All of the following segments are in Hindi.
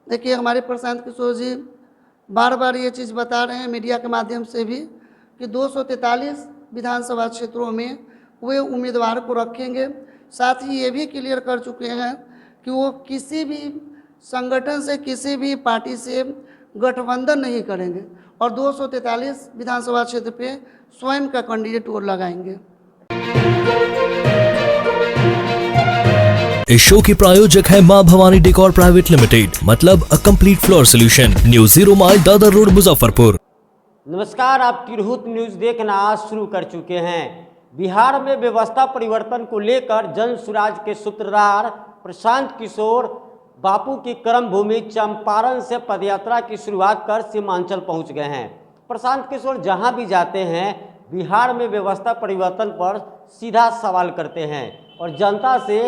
देखिए, हमारे प्रशांत किशोर जी बार बार ये चीज़ बता रहे हैं मीडिया के माध्यम से भी कि 243 विधानसभा क्षेत्रों में वे उम्मीदवार को रखेंगे। साथ ही ये भी क्लियर कर चुके हैं कि वो किसी भी संगठन से, किसी भी पार्टी से गठबंधन नहीं करेंगे और 243 विधानसभा क्षेत्र पे स्वयं का कैंडिडेट वो लगाएंगे। इस शो के प्रायोजक है मां भवानी डेकोर प्राइवेट लिमिटेड, मतलब a complete floor solution, new 0 mile Dadar road, Muzaffarpur. नमस्कार, आप तिरहुत न्यूज देखना शुरू कर चुके हैं। बिहार में व्यवस्था परिवर्तन को लेकर जन सुराज के सूत्रधार प्रशांत किशोर बापू की कर्म भूमि चंपारण से पदयात्रा की शुरुआत कर सीमांचल पहुंच गए हैं। प्रशांत किशोर जहां भी जाते हैं बिहार में व्यवस्था परिवर्तन पर सीधा सवाल करते हैं और जनता से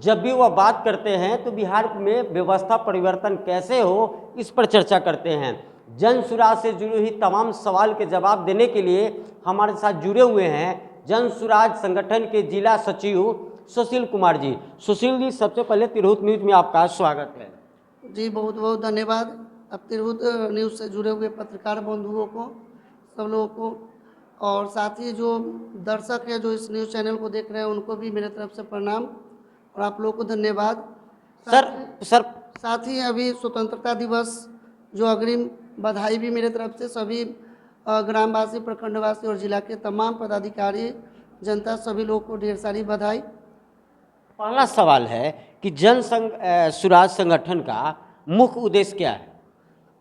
जब भी वह बात करते हैं तो बिहार में व्यवस्था परिवर्तन कैसे हो इस पर चर्चा करते हैं। जन सुराज से जुड़ी हुई तमाम सवाल के जवाब देने के लिए हमारे साथ जुड़े हुए हैं जन सुराज संगठन के जिला सचिव सुशील कुमार जी। सुशील जी, सबसे पहले तिरहुत न्यूज में आपका स्वागत है। जी, बहुत बहुत धन्यवाद। अब तिरहुत न्यूज़ से जुड़े हुए पत्रकार बंधुओं को, सब लोगों को, और साथ ही जो दर्शक हैं जो इस न्यूज़ चैनल को देख रहे हैं उनको भी मेरे तरफ से प्रणाम और आप लोगों को धन्यवाद। सर साथ ही अभी स्वतंत्रता दिवस जो अग्रिम बधाई भी मेरे तरफ से सभी ग्रामवासी, प्रखंडवासी और जिला के तमाम पदाधिकारी, जनता, सभी लोगों को ढेर सारी बधाई। पहला सवाल है कि सुराज संगठन का मुख्य उद्देश्य क्या है?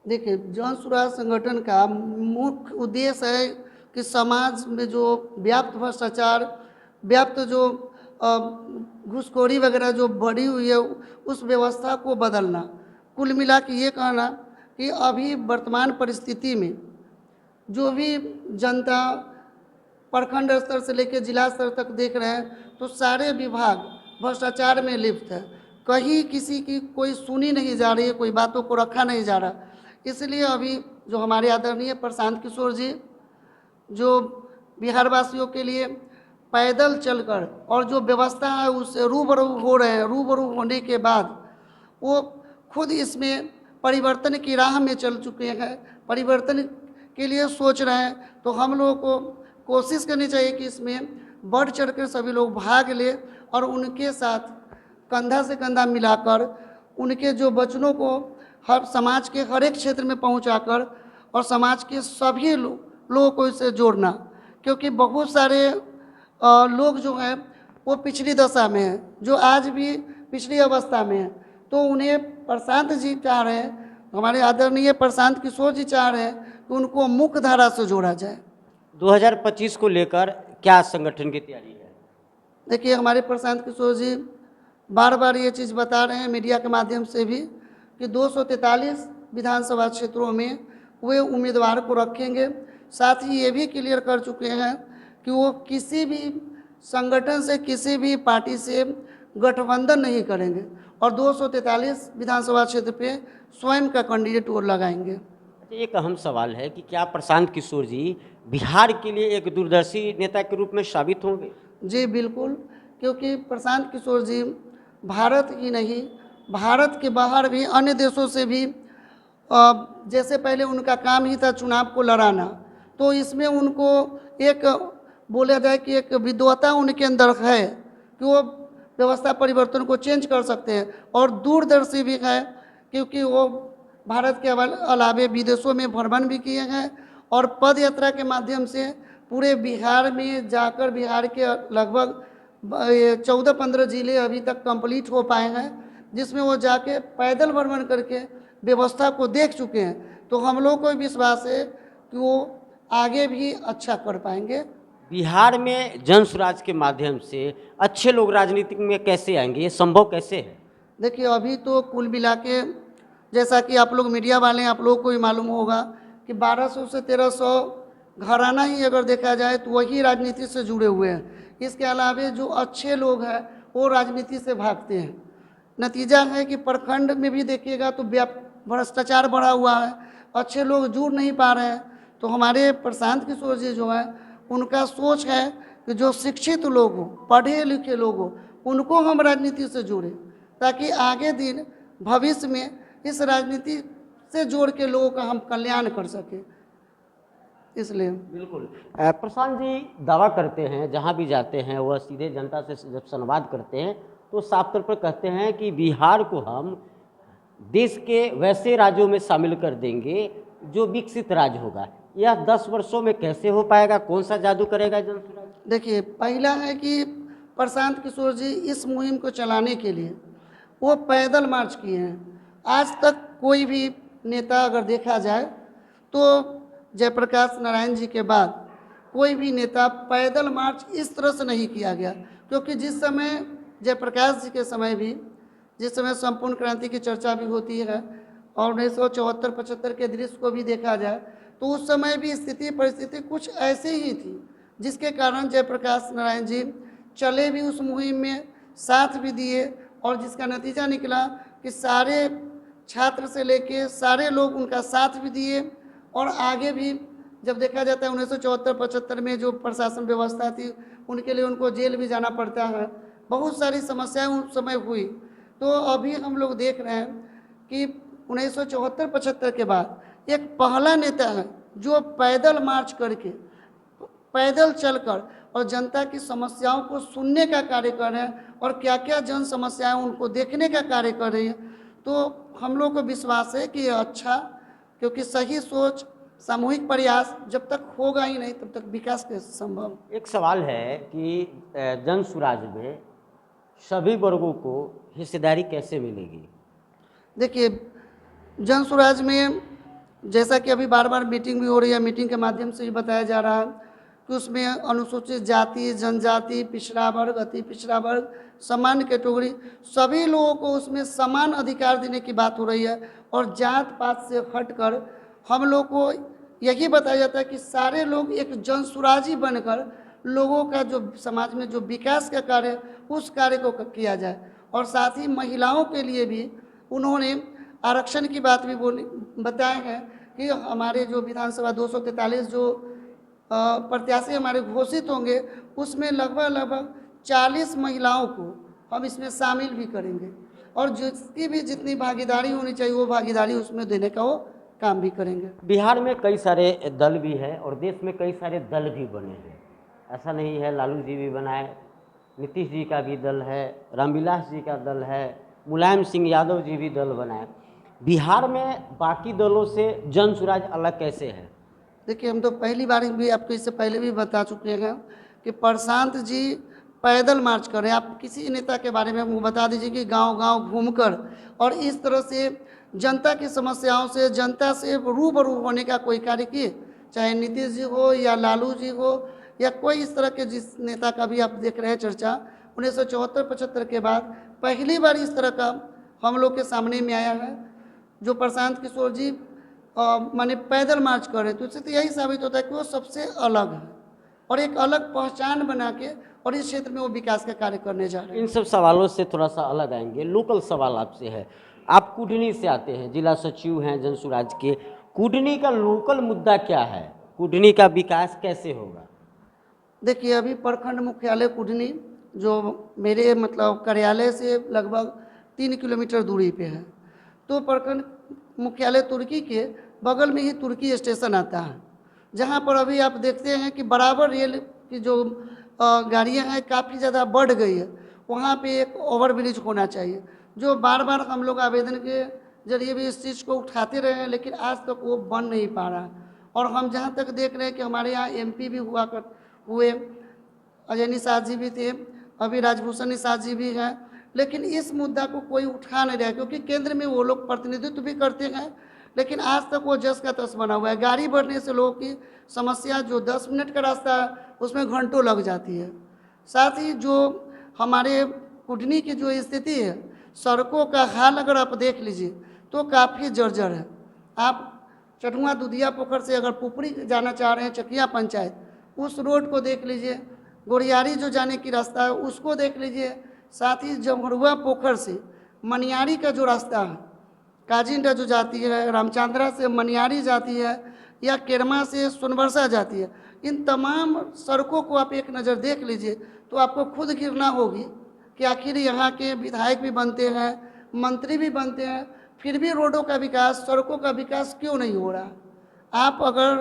देखिए, जन सुराज संगठन का मुख्य उद्देश्य है कि समाज में जो व्याप्त भ्रष्टाचार, व्याप्त जो घूसखोरी वगैरह जो बढ़ी हुई है उस व्यवस्था को बदलना। कुल मिला के ये कहना कि अभी वर्तमान परिस्थिति में जो भी जनता प्रखंड स्तर से लेकर जिला स्तर तक देख रहे हैं तो सारे विभाग भ्रष्टाचार में लिप्त है। कहीं किसी की कोई सुनी नहीं जा रही है, कोई बातों को रखा नहीं जा रहा। इसलिए अभी जो हमारे आदरणीय प्रशांत किशोर जी जो बिहार वासियों के लिए पैदल चलकर और जो व्यवस्था है उससे रूबरू हो रहे हैं, रूबरू होने के बाद वो खुद इसमें परिवर्तन की राह में चल चुके हैं, परिवर्तन के लिए सोच रहे हैं। तो हम लोगों को कोशिश करनी चाहिए कि इसमें बढ़ चढ़ कर सभी लोग भाग ले और उनके साथ कंधा से कंधा मिलाकर उनके जो वचनों को हर समाज के हर एक क्षेत्र में पहुंचाकर और समाज के सभी लोगों को इससे जोड़ना। क्योंकि बहुत सारे लोग जो हैं वो पिछली दशा में हैं, जो आज भी पिछली अवस्था में हैं। तो उन्हें प्रशांत जी चाह रहे हैं, हमारे आदरणीय प्रशांत किशोर जी चाह रहे हैं कि उनको मुख्य धारा से जोड़ा जाए। 2025 को लेकर क्या संगठन की तैयारी है? देखिए, हमारे प्रशांत किशोर जी बार बार ये चीज़ बता रहे हैं मीडिया के माध्यम से भी कि 243 विधानसभा क्षेत्रों में वे उम्मीदवार को रखेंगे। साथ ही ये भी क्लियर कर चुके हैं कि वो किसी भी संगठन से, किसी भी पार्टी से गठबंधन नहीं करेंगे और 243 विधानसभा क्षेत्र पे स्वयं का कैंडिडेट वो लगाएंगे। एक अहम सवाल है कि क्या प्रशांत किशोर जी बिहार के लिए एक दूरदर्शी नेता के रूप में साबित होंगे? जी बिल्कुल, क्योंकि प्रशांत किशोर जी भारत ही नहीं, भारत के बाहर भी अन्य देशों से भी जैसे पहले उनका काम ही था चुनाव को लड़ाना, तो इसमें उनको एक बोला जाए कि एक विद्वता उनके अंदर है कि वो व्यवस्था परिवर्तन को चेंज कर सकते हैं और दूरदर्शी भी है क्योंकि वो भारत के अलावे विदेशों में भ्रमण भी किए हैं और पद यात्रा के माध्यम से पूरे बिहार में जाकर बिहार के लगभग 14-15 जिले अभी तक कंप्लीट हो पाए हैं, जिसमें वो जाके पैदल भ्रमण करके व्यवस्था को देख चुके हैं। तो हम लोग को विश्वास है कि वो आगे भी अच्छा कर पाएंगे। बिहार में जन सुराज के माध्यम से अच्छे लोग राजनीति में कैसे आएंगे, ये संभव कैसे है? देखिए, अभी तो कुल मिला के जैसा कि आप लोग मीडिया वाले हैं, आप लोगों को भी मालूम होगा कि 1200 से 1300 घराना ही अगर देखा जाए तो वही राजनीति से जुड़े हुए हैं। इसके अलावे जो अच्छे लोग हैं वो राजनीति से भागते हैं। नतीजा है कि प्रखंड में भी देखिएगा तो भ्रष्टाचार बढ़ा हुआ है, अच्छे लोग जुड़ नहीं पा रहे हैं। तो हमारे प्रशांत किशोर जी जो है उनका सोच है कि जो शिक्षित लोग हो, पढ़े लिखे लोग हो, उनको हम राजनीति से जोड़ें ताकि आगे दिन भविष्य में इस राजनीति से जोड़ के लोगों का हम कल्याण कर सकें, इसलिए। बिल्कुल। प्रशांत जी दावा करते हैं, जहाँ भी जाते हैं वह सीधे जनता से जब संवाद करते हैं तो साफ तौर पर कहते हैं कि बिहार को हम देश के वैसे राज्यों में शामिल कर देंगे जो विकसित राज्य होगा। यह 10 वर्षों में कैसे हो पाएगा? कौन सा जादू करेगा जनसुराज? देखिए, पहला है कि प्रशांत किशोर जी इस मुहिम को चलाने के लिए वो पैदल मार्च किए हैं। आज तक कोई भी नेता अगर देखा जाए तो जयप्रकाश नारायण जी के बाद कोई भी नेता पैदल मार्च इस तरह से नहीं किया गया, क्योंकि जिस समय जयप्रकाश जी के समय भी, जिस समय संपूर्ण क्रांति की चर्चा भी होती है और 1974-75 के दृश्य को भी देखा जाए तो उस समय भी स्थिति परिस्थिति कुछ ऐसी ही थी, जिसके कारण जयप्रकाश नारायण जी चले भी उस मुहिम में, साथ भी दिए, और जिसका नतीजा निकला कि सारे छात्र से लेके सारे लोग उनका साथ भी दिए। और आगे भी जब देखा जाता है 1974-75 में जो प्रशासन व्यवस्था थी उनके लिए उनको जेल भी जाना पड़ता है, बहुत सारी समस्याएं उस समय हुई। तो अभी हम लोग देख रहे हैं कि 1974-75 के बाद एक पहला नेता है जो पैदल मार्च करके, पैदल चलकर और जनता की समस्याओं को सुनने का कार्य कर रहे हैं और क्या क्या जन समस्याएं उनको देखने का कार्य कर रही है। तो हम लोग को विश्वास है कि ये अच्छा, क्योंकि सही सोच, सामूहिक प्रयास जब तक होगा ही नहीं तब तक विकास कैसे संभव। एक सवाल है कि जनसुराज में सभी वर्गों को हिस्सेदारी कैसे मिलेगी? देखिए, जनसुराज में जैसा कि अभी बार बार मीटिंग भी हो रही है, मीटिंग के माध्यम से भी बताया जा रहा है कि उसमें अनुसूचित जाति, जनजाति, पिछड़ा वर्ग, अति पिछड़ा वर्ग, सामान्य कैटेगरी, सभी लोगों को उसमें समान अधिकार देने की बात हो रही है। और जात पात से हटकर हम लोग को यही बताया जाता है कि सारे लोग एक जनसुराजी बनकर लोगों का जो समाज में जो विकास का कार्य है उस कार्य को किया जाए। और साथ ही महिलाओं के लिए भी उन्होंने आरक्षण की बात भी बताया है कि हमारे जो विधानसभा 243 जो प्रत्याशी हमारे घोषित होंगे उसमें लगभग 40 महिलाओं को हम इसमें शामिल भी करेंगे, और जिसकी भी जितनी भागीदारी होनी चाहिए वो भागीदारी उसमें देने का वो काम भी करेंगे। बिहार में कई सारे दल भी हैं और देश में कई सारे दल भी बने हैं, ऐसा नहीं है। लालू जी भी बनाए, नीतीश जी का भी दल है, रामविलास जी का दल है, मुलायम सिंह यादव जी भी दल बनाए। बिहार में बाकी दलों से जनसुराज अलग कैसे है? देखिए, हम तो पहली बार भी आपको इससे पहले भी बता चुके हैं कि प्रशांत जी पैदल मार्च कर रहे हैं। आप किसी नेता के बारे में हमको बता दीजिए कि गांव-गांव घूमकर और इस तरह से जनता की समस्याओं से, जनता से रूबरू होने का कोई कार्य किए, चाहे नीतीश जी हो या लालू जी हो या कोई इस तरह के जिस नेता का भी आप देख रहे हैं चर्चा, 1974-75 के बाद पहली बार इस तरह का हम लोग के सामने में आया है जो प्रशांत किशोर जी माने पैदल मार्च कर रहे। तो इससे तो यही साबित होता है कि वो सबसे अलग है और एक अलग पहचान बना के और इस क्षेत्र में वो विकास का कार्य करने जा रहे हैं। इन सब सवालों से थोड़ा सा अलग आएंगे। लोकल सवाल आपसे है, आप कुडनी से आते हैं, जिला सचिव हैं जनसुराज के। कुडनी का लोकल मुद्दा क्या है? कुडनी का विकास कैसे होगा? देखिए, अभी प्रखंड मुख्यालय कुडनी जो मेरे मतलब कार्यालय से लगभग 3 किलोमीटर दूरी पे है, तो प्रखंड मुख्यालय तुर्की के बगल में ही तुर्की स्टेशन आता है, जहाँ पर अभी आप देखते हैं कि बराबर रेल की जो गाड़ियाँ हैं काफ़ी ज़्यादा बढ़ गई है। वहाँ पे एक ओवरब्रिज होना चाहिए, जो बार बार हम लोग आवेदन के जरिए भी इस चीज़ को उठाते रहे हैं, लेकिन आज तक वो बन नहीं पा रहा है। और हम जहाँ तक देख रहे हैं कि हमारे यहाँ MP भी हुए, अजय निषाद जी भी थे, अभी राजभूषण निषाद जी भी हैं, लेकिन इस मुद्दा को कोई उठा नहीं रहा, क्योंकि केंद्र में वो लोग प्रतिनिधित्व भी करते हैं, लेकिन आज तक वो जस का तस बना हुआ है। गाड़ी बढ़ने से लोगों की समस्या जो 10 मिनट का रास्ता है उसमें घंटों लग जाती है। साथ ही जो हमारे कुडनी की जो स्थिति है, सड़कों का हाल अगर आप देख लीजिए तो काफ़ी जर्जर है। आप चटुआ दुधिया पोखर से अगर पुपरी जाना चाह रहे हैं, चकिया पंचायत, उस रोड को देख लीजिए, गोरियारी जो जाने की रास्ता है उसको देख लीजिए, साथ ही जमहरुआ पोखर से मनियारी का जो रास्ता है, काजिंडा जो जाती है, रामचंद्रा से मनियारी जाती है या केरमा से सोनबरसा जाती है, इन तमाम सड़कों को आप एक नज़र देख लीजिए तो आपको खुद घृणा होगी कि आखिर यहाँ के विधायक भी बनते हैं, मंत्री भी बनते हैं, फिर भी रोडों का विकास, सड़कों का विकास क्यों नहीं हो रहा? आप अगर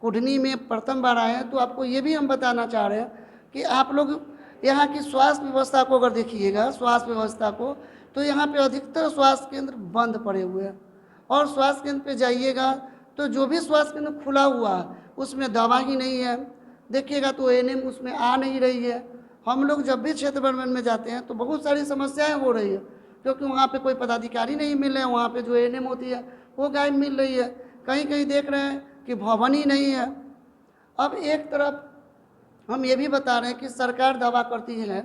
कुढ़नी में प्रथम बार आए हैं तो आपको ये भी हम बताना चाह रहे हैं कि आप लोग यहाँ की स्वास्थ्य व्यवस्था को अगर देखिएगा, स्वास्थ्य व्यवस्था को, तो यहाँ पे अधिकतर स्वास्थ्य केंद्र बंद पड़े हुए हैं। और स्वास्थ्य केंद्र पे जाइएगा तो जो भी स्वास्थ्य केंद्र खुला हुआ है उसमें दवा ही नहीं है। देखिएगा तो एएनएम उसमें आ नहीं रही है। हम लोग जब भी क्षेत्र भ्रमण में जाते हैं तो बहुत सारी समस्याएं हो रही है, क्योंकि वहाँ पे कोई पदाधिकारी नहीं मिल रहे हैं। वहाँ पे जो एएनएम होती है वो गायब मिल रही है। कहीं कहीं देख रहे हैं कि भवन ही नहीं है। अब एक तरफ हम ये भी बता रहे हैं कि सरकार दावा करती है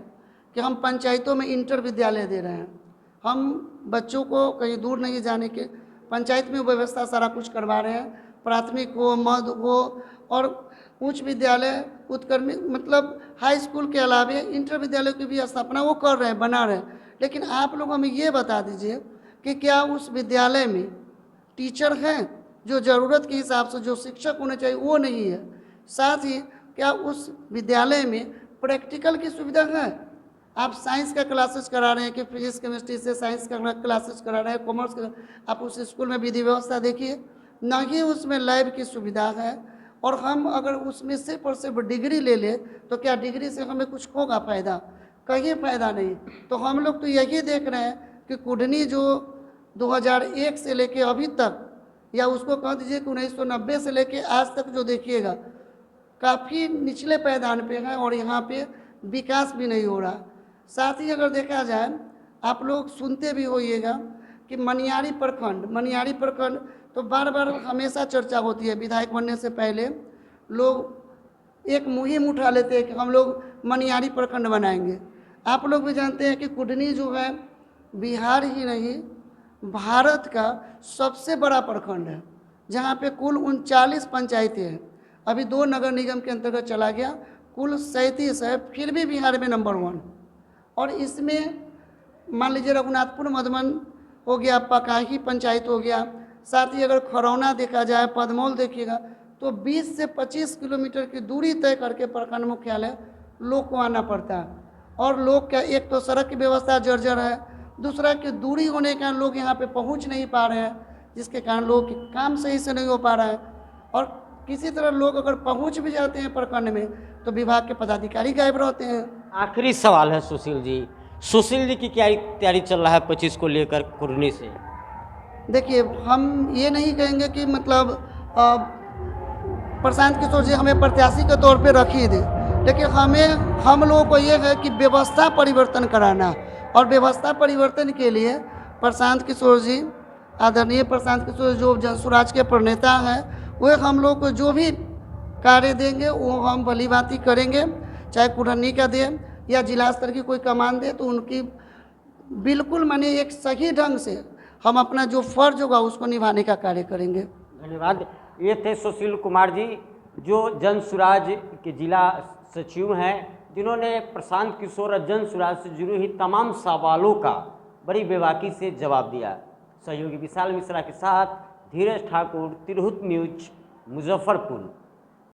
कि हम पंचायतों में इंटर विद्यालय दे रहे हैं, हम बच्चों को कहीं दूर नहीं जाने के, पंचायत में व्यवस्था सारा कुछ करवा रहे हैं। प्राथमिक हो, मध्य हो और उच्च विद्यालय, उत्क्रमित मतलब हाई स्कूल के अलावे इंटर विद्यालय की भी स्थापना वो कर रहे हैं, बना रहे हैं। लेकिन आप लोग हमें ये बता दीजिए कि क्या उस विद्यालय में टीचर हैं? जो ज़रूरत के हिसाब से जो शिक्षक होने चाहिए वो नहीं है। साथ ही क्या उस विद्यालय में प्रैक्टिकल की सुविधा है? आप साइंस का क्लासेस करा रहे हैं कि फिजिक्स केमिस्ट्री से साइंस का क्लासेस करा रहे हैं, कॉमर्स का, आप उस स्कूल में विधि व्यवस्था देखिए, ना ही उसमें लैब की सुविधा है। और हम अगर उसमें सिर्फ और सिर्फ डिग्री ले लें तो क्या डिग्री से हमें कुछ होगा फ़ायदा? कहीं फ़ायदा नहीं। तो हम लोग तो यही देख रहे हैं कि कुढ़नी जो 2001 से लेके अभी तक, या उसको कह दीजिए कि 1990 से लेके आज तक जो देखिएगा काफ़ी निचले पायदान पे है और यहाँ पे विकास भी नहीं हो रहा। साथ ही अगर देखा जाए, आप लोग सुनते भी होइएगा कि मनियारी प्रखंड तो बार बार हमेशा चर्चा होती है। विधायक बनने से पहले लोग एक मुहिम उठा लेते हैं कि हम लोग मनियारी प्रखंड बनाएंगे। आप लोग भी जानते हैं कि कुढ़नी जो है बिहार ही नहीं भारत का सबसे बड़ा प्रखंड है, जहाँ पे कुल 39 पंचायतें हैं। अभी 2 नगर निगम के अंतर्गत चला गया, कुल 37 है, फिर भी बिहार में नंबर 1। और इसमें मान लीजिए रघुनाथपुर मधुबन हो गया, पकाही पंचायत हो गया, साथ ही अगर खरौना देखा जाए, पदमौल देखिएगा तो 20 से 25 किलोमीटर की दूरी तय करके प्रखंड मुख्यालय लोग को आना पड़ता है। और लोग क्या, एक तो सड़क की व्यवस्था जर्जर है, दूसरा कि दूरी होने के कारण लोग यहाँ पे पहुँच नहीं पा रहे हैं, जिसके कारण लोगों के काम सही से नहीं हो पा रहा है। और किसी तरह लोग अगर पहुँच भी जाते हैं प्रखंड में तो विभाग के पदाधिकारी गायब रहते हैं। आखिरी सवाल है सुशील जी की क्या तैयारी चल रहा है 25 को लेकर कुढ़नी से? देखिए, हम ये नहीं कहेंगे कि मतलब प्रशांत किशोर जी हमें प्रत्याशी के तौर पे रख ही दे, लेकिन हम लोगों को ये है कि व्यवस्था परिवर्तन कराना, और व्यवस्था परिवर्तन के लिए प्रशांत किशोर जी, आदरणीय प्रशांत किशोर जो जनसुराज के प्रणेता हैं, वे हम लोग को जो भी कार्य देंगे वो हम भली भांति करेंगे। चाहे कुढ़नी का दें या जिला स्तर की कोई कमान दे तो उनकी बिल्कुल माने एक सही ढंग से हम अपना जो फर्ज होगा उसको निभाने का कार्य करेंगे। धन्यवाद। ये थे सुशील कुमार जी, जो जनसुराज के जिला सचिव हैं, जिन्होंने प्रशांत किशोर और जनसुराज से जुड़ी हुई तमाम सवालों का बड़ी बेबाकी से जवाब दिया। सहयोगी विशाल मिश्रा के साथ धीरज ठाकुर, तिरहुत न्यूज, मुजफ्फरपुर।